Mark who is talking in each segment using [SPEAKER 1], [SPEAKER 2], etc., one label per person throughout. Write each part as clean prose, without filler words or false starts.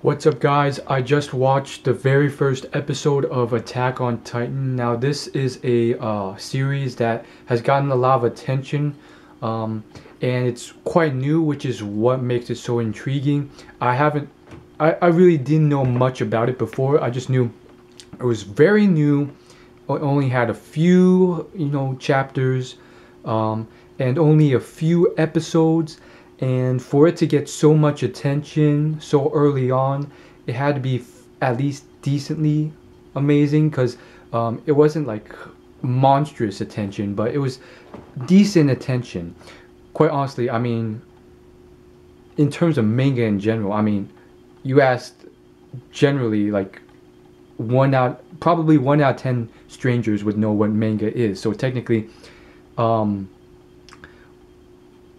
[SPEAKER 1] What's up, guys? I just watched the very first episode of Attack on Titan. Now this is a series that has gotten a lot of attention, and it's quite new, which is what makes it so intriguing. I really didn't know much about it before. I just knew it was very new. It only had a few, chapters, and only a few episodes. And for it to get so much attention so early on, it had to be at least decently amazing, because it wasn't like monstrous attention, but it was decent attention. Quite honestly, I mean, in terms of manga in general, I mean, you asked generally like probably 1 out of 10 strangers would know what manga is. So technically,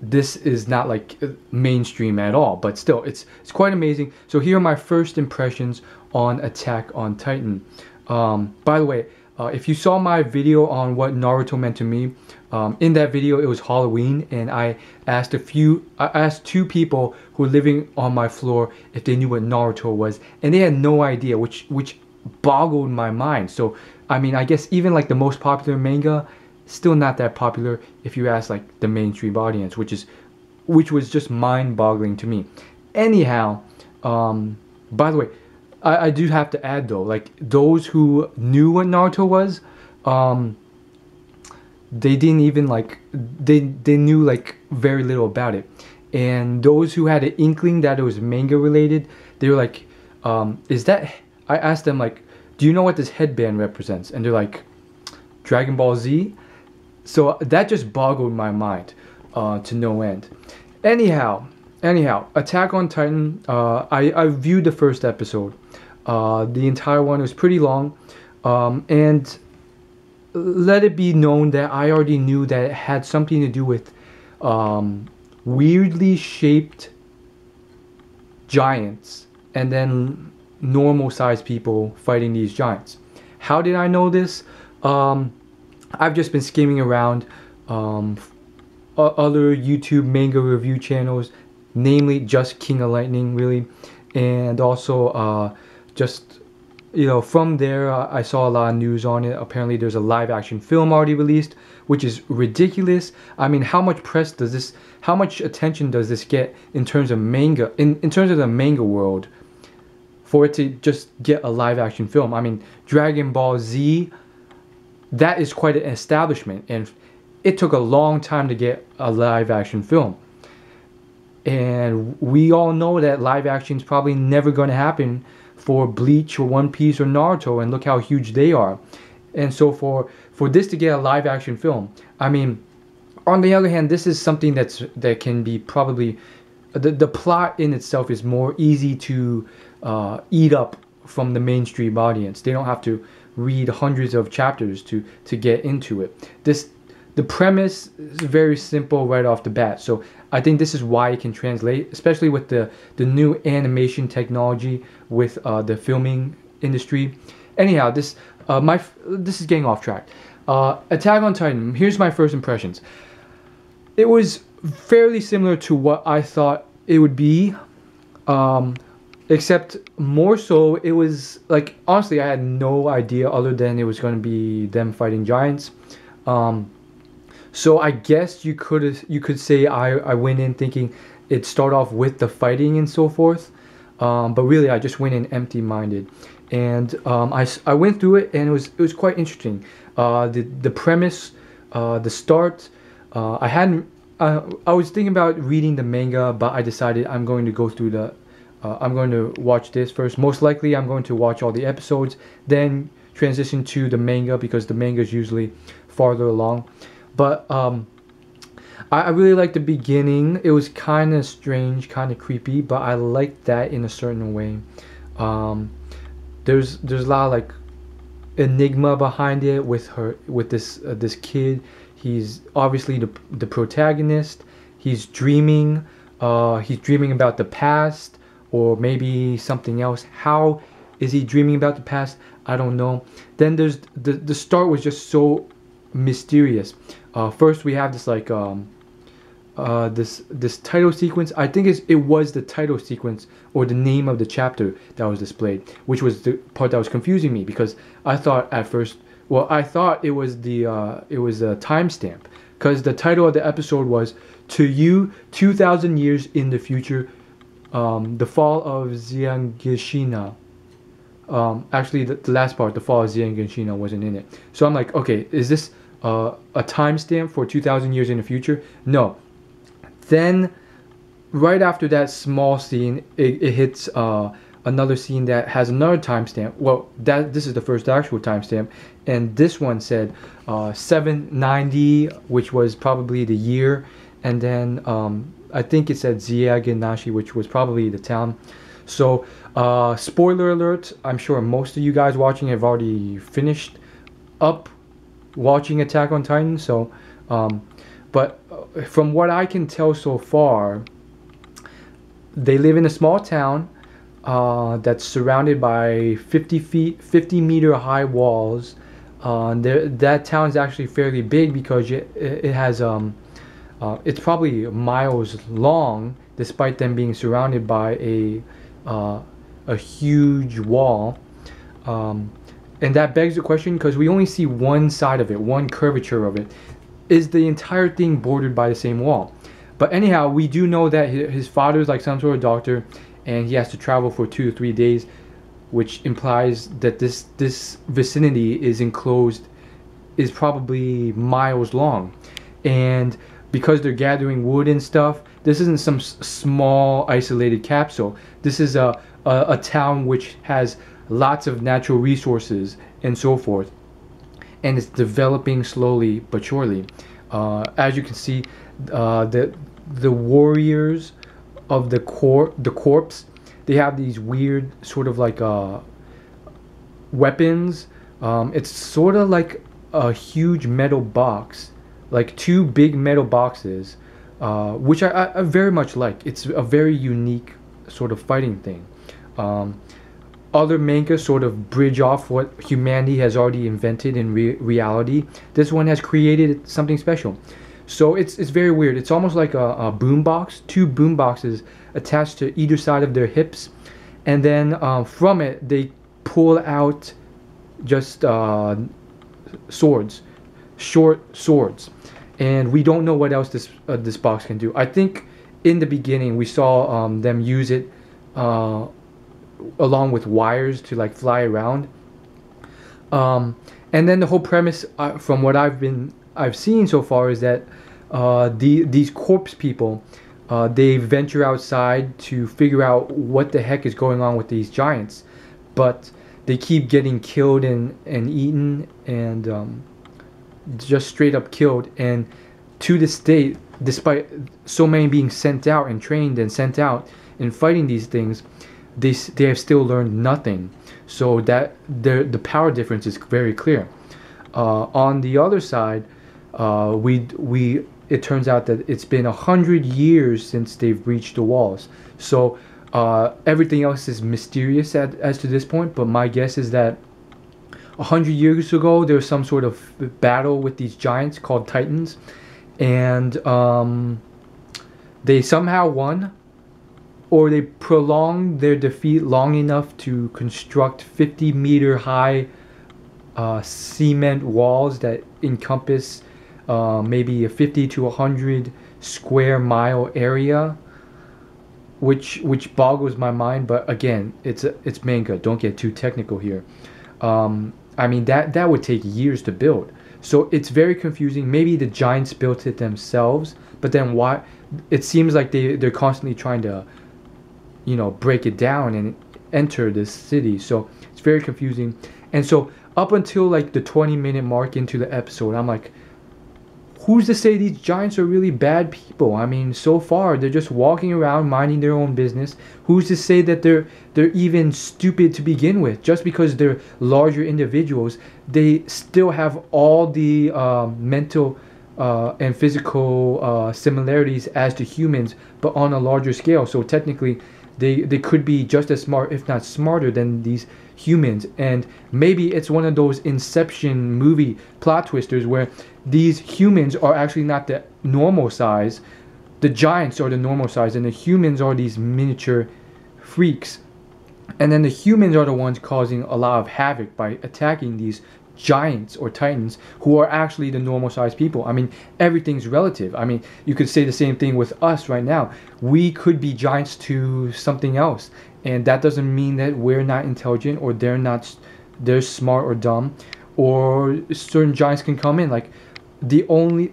[SPEAKER 1] this is not like mainstream at all, but still it's quite amazing. So here are my first impressions on Attack on Titan. By the way, if you saw my video on what Naruto meant to me, in that video it was Halloween, and I asked two people who were living on my floor if they knew what Naruto was, and they had no idea, which boggled my mind. So I mean, I guess even like the most popular manga, still not that popular if you ask like the mainstream audience, which was just mind-boggling to me. Anyhow, by the way, I do have to add though, like those who knew what Naruto was, they didn't even like they knew like very little about it. And those who had an inkling that it was manga related, they were like, is that, I asked them like, do you know what this headband represents? And they're like, Dragon Ball Z. So that just boggled my mind to no end. Anyhow, Attack on Titan, I viewed the first episode. The entire one was pretty long, and let it be known that I already knew that it had something to do with weirdly shaped giants and then normal sized people fighting these giants. How did I know this? I've just been skimming around other YouTube manga review channels, namely just King of Lightning, really, and also just, from there I saw a lot of news on it. Apparently there's a live action film already released, which is ridiculous. I mean, how much attention does this get in terms of manga, in terms of the manga world, for it to just get a live action film? I mean, Dragon Ball Z, that is quite an establishment, and it took a long time to get a live action film. And we all know that live action is probably never going to happen for Bleach or One Piece or Naruto, and look how huge they are. And so for this to get a live action film, I mean, on the other hand, this is something that can be probably, the plot in itself is more easy to eat up from the mainstream audience. They don't have to read hundreds of chapters to get into it. The premise is very simple right off the bat, so I think this is why it can translate, especially with the new animation technology with the filming industry. Anyhow, this is getting off track. Attack on Titan, here's my first impressions. It was fairly similar to what I thought it would be, except more so. It was like, honestly, I had no idea other than it was going to be them fighting giants. So I guess you could say I went in thinking it'd start off with the fighting and so forth, but really I just went in empty-minded, and I went through it, and it was quite interesting. The premise, the start, I was thinking about reading the manga, but I decided I'm going to go through I'm going to watch this first. Most likely I'm going to watch all the episodes, then transition to the manga, because the manga is usually farther along. But I really liked the beginning. It was kind of strange, kind of creepy, but I liked that in a certain way. There's a lot of like enigma behind it with this kid. He's obviously the protagonist. He's dreaming about the past, or maybe something else. How is he dreaming about the past? I don't know. Then there's the start was just so mysterious. First we have this like this title sequence. I think it was the title sequence or the name of the chapter that was displayed, which was the part that was confusing me, because I thought at first, well, I thought it was a timestamp, because the title of the episode was "To You, 2,000 Years in the Future, the Fall of Xiangishina." Actually, the last part, the fall of Xiangishina, wasn't in it. So I'm like, okay, is this a timestamp for 2,000 years in the future? No. Then, right after that small scene, it hits another scene that has another timestamp. Well, this is the first actual timestamp, and this one said 790, which was probably the year, and then I think it said Ziaginashi, which was probably the town. So, spoiler alert, I'm sure most of you guys watching have already finished up watching Attack on Titan. So, but from what I can tell so far, they live in a small town that's surrounded by 50 meter high walls. That town is actually fairly big, because it has it's probably miles long, despite them being surrounded by a huge wall. And that begs the question, because we only see one side of it, one curvature of it. Is the entire thing bordered by the same wall? But anyhow, we do know that his father is like some sort of doctor, and he has to travel for 2 to 3 days, which implies that this vicinity is enclosed, is probably miles long. And because they're gathering wood and stuff, this isn't some small isolated capsule. This is a town which has lots of natural resources and so forth, and it's developing slowly but surely. As you can see, the warriors of the corpse, they have these weird sort of like weapons. It's sort of like a huge metal box, like 2 big metal boxes, which I very much like. It's a very unique sort of fighting thing. Other manga sort of bridge off what humanity has already invented in reality. This one has created something special. So it's very weird. It's almost like a boom box, 2 boom boxes attached to either side of their hips, and then from it they pull out just swords, short swords, and we don't know what else this box can do. I think in the beginning we saw them use it along with wires to like fly around, and then the whole premise, from what I've seen so far, is that these corpse people, they venture outside to figure out what the heck is going on with these giants, but they keep getting killed and eaten, and just straight up killed. And to this day, despite so many being sent out and trained and sent out in fighting these things, they have still learned nothing. So that the power difference is very clear. On the other side, it turns out that it's been 100 years since they've breached the walls. So everything else is mysterious as to this point. But my guess is that 100 years ago there was some sort of battle with these giants called Titans, and they somehow won, or they prolonged their defeat long enough to construct 50-meter high cement walls that encompass maybe a 50 to 100 square mile area, which boggles my mind. But again, it's manga. Don't get too technical here. I mean, that would take years to build. So it's very confusing. Maybe the giants built it themselves, but then why? It seems like they're constantly trying to, break it down and enter this city. So it's very confusing. And so up until like the 20-minute mark into the episode, I'm like, who's to say these giants are really bad people? I mean, so far they're just walking around minding their own business. Who's to say that they're even stupid to begin with? Just because they're larger individuals, they still have all the mental and physical similarities as to humans, but on a larger scale. So technically they could be just as smart, if not smarter, than these humans. And maybe it's one of those Inception movie plot twisters where these humans are actually not the normal size, the giants are the normal size, and the humans are these miniature freaks. And then the humans are the ones causing a lot of havoc by attacking these giants or titans who are actually the normal sized people. I mean, everything's relative. I mean, you could say the same thing with us right now. We could be giants to something else, and that doesn't mean that we're not intelligent or they're smart or dumb, or certain giants can come in. Like, the only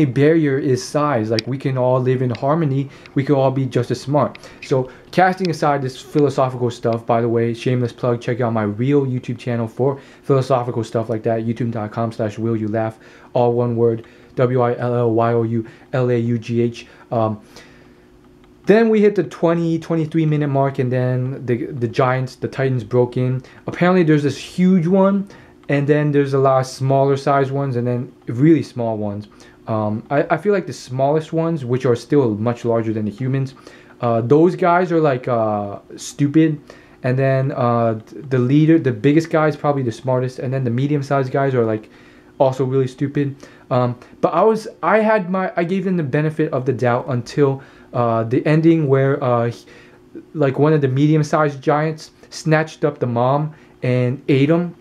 [SPEAKER 1] barrier is size. Like, we can all live in harmony, we could all be just as smart. So casting aside this philosophical stuff, by the way, shameless plug, check out my real YouTube channel for philosophical stuff like that, youtube.com/willyouLaugh, all one word, WILLYOULAUGH. Then we hit the 23 minute mark, and then the giants, the titans, broke in. Apparently there's this huge one, and then there's a lot of smaller size ones, and then really small ones. I feel like the smallest ones, which are still much larger than the humans, those guys are like stupid. And then the leader, the biggest guy, is probably the smartest, and then the medium-sized guys are like also really stupid. But I gave them the benefit of the doubt until the ending, where like one of the medium-sized giants snatched up the mom and ate him.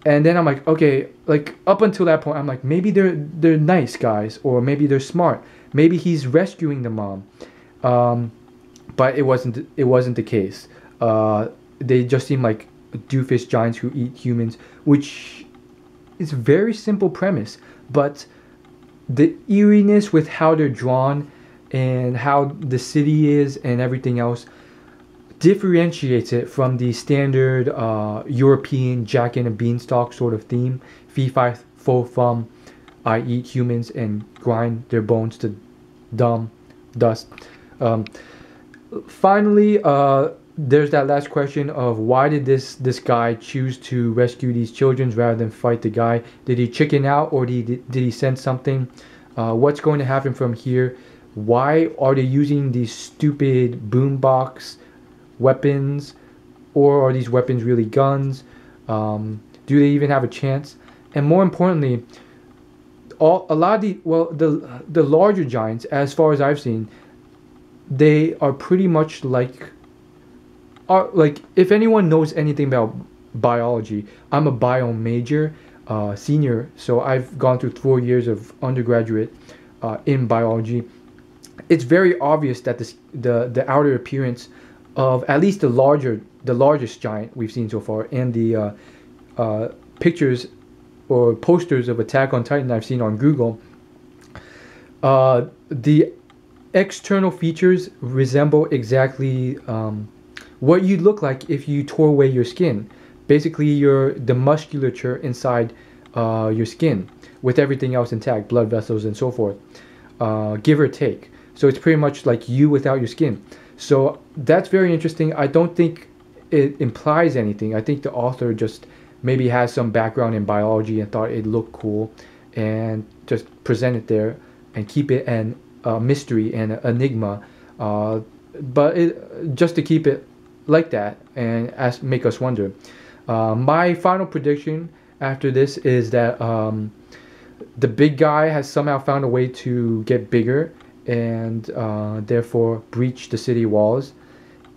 [SPEAKER 1] And then I'm like, okay, like up until that point, I'm like, maybe they're nice guys, or maybe they're smart. Maybe he's rescuing the mom. But it wasn't the case. They just seem like doofus giants who eat humans, which is a very simple premise. But the eeriness with how they're drawn and how the city is and everything else differentiates it from the standard European Jack and a Beanstalk sort of theme. Fee fi fo fum, I eat humans and grind their bones to dust. Finally, there's that last question of why did this guy choose to rescue these children rather than fight the guy? Did he chicken out, or did he sense something? What's going to happen from here? Why are they using these stupid boombox weapons, or are these weapons really guns? Do they even have a chance? And more importantly, a lot of the larger giants, as far as I've seen, they are pretty much like if anyone knows anything about biology, I'm a bio major, senior, so I've gone through 4 years of undergraduate in biology. It's very obvious that the outer appearance of at least the largest giant we've seen so far, and the pictures or posters of Attack on Titan I've seen on Google, the external features resemble exactly what you'd look like if you tore away your skin. Basically, the musculature inside your skin, with everything else intact, blood vessels and so forth, give or take. So it's pretty much like you without your skin. So that's very interesting. I don't think it implies anything. I think the author just maybe has some background in biology and thought it looked cool, and just present it there and keep it an mystery and an enigma. But just to keep it like that and make us wonder. My final prediction after this is that the big guy has somehow found a way to get bigger, and therefore breach the city walls,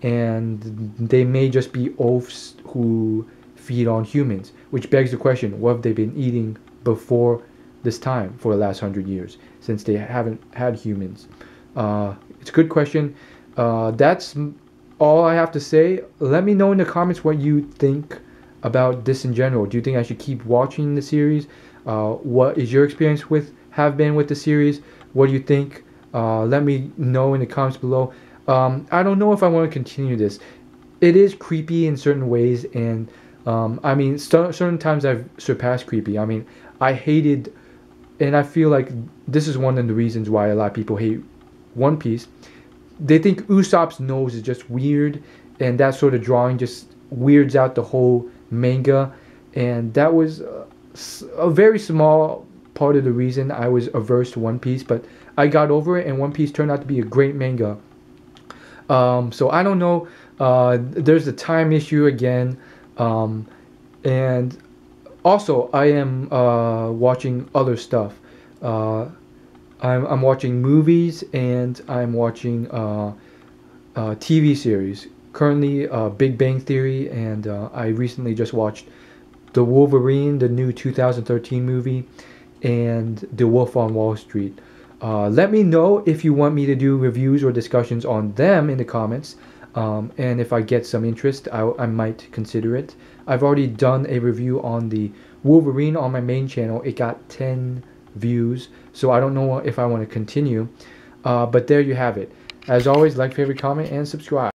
[SPEAKER 1] and they may just be oafs who feed on humans, which begs the question, what have they been eating before this time for the last 100 years, since they haven't had humans? It's a good question. That's all I have to say. Let me know in the comments what you think about this in general. Do you think I should keep watching the series? What is your experience with the series? What do you think? Let me know in the comments below. I don't know if I want to continue this. It is creepy in certain ways, and I mean, certain times I've surpassed creepy. I mean, I hated, and I feel like this is one of the reasons why a lot of people hate One Piece. They think Usopp's nose is just weird, and that sort of drawing just weirds out the whole manga, and that was a very small part of the reason I was averse to One Piece, but I got over it, and One Piece turned out to be a great manga. So I don't know. There's the time issue again, and also I am watching other stuff. I'm watching movies and I'm watching TV series. Currently, Big Bang Theory, and I recently just watched The Wolverine, the new 2013 movie, and The Wolf on Wall Street. Let me know if you want me to do reviews or discussions on them in the comments. And if I get some interest, I might consider it. I've already done a review on the Wolverine on my main channel. It got 10 views, so I don't know if I want to continue. But there you have it. As always, like, favorite, comment, and subscribe.